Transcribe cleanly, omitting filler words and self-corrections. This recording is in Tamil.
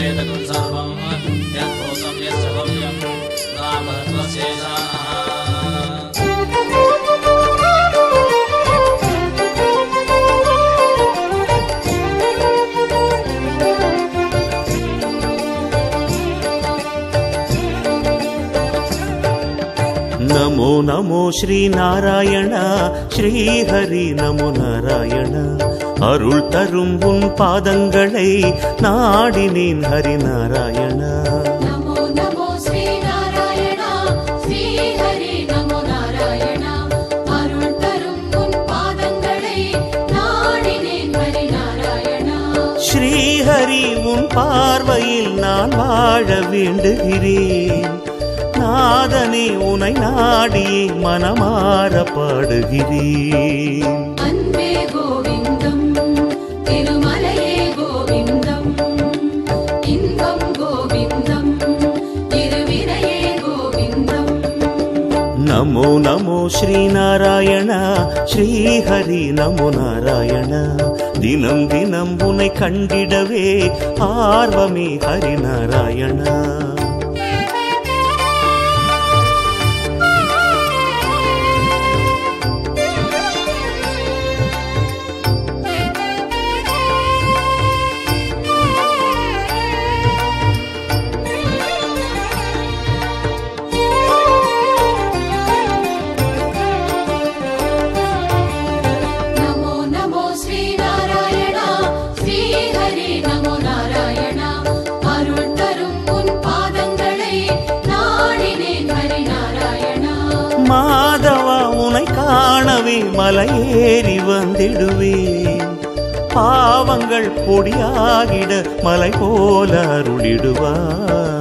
वेदकं सर्वं यद्भूतं यश्च भव्यं नामत्वशेषः नमो नमो श्री नारायण श्री हरि नमो नारायण अरुள் தரும் உன் பாதங்களை நாடினேன் ஹரி நாராயண நமோ நமோ ஸ்ரீ நாராயணா ஸ்ரீ ஹரி நமோ நாராயணா அருள் தரும் உன் பாதங்களை நாடினேன் ஹரி நாராயணா ஸ்ரீ ஹரி உன் பார்வையில் நான் வாழ வேண்டுகிறேன் நாதனே உனை நாடியே மனமாற பாடுகிறேன் அன்பே கோவிந்தம் திருமலையே கோவிந்தம் இன்பம் கோவிந்தம் திருவினையே கோவிந்தம் நமோ நமோ ஸ்ரீ நாராயண ஸ்ரீ ஹரி நமோ நாராயண தினம் தினம் உன்னை கண்டிடவே ஆர்வமே ஹரி நாராயண மாதவா உனை காணவே மலையேறி வந்திடுவேன் பாவங்கள் பொடியாகிட மலை போல அருளிடுவார்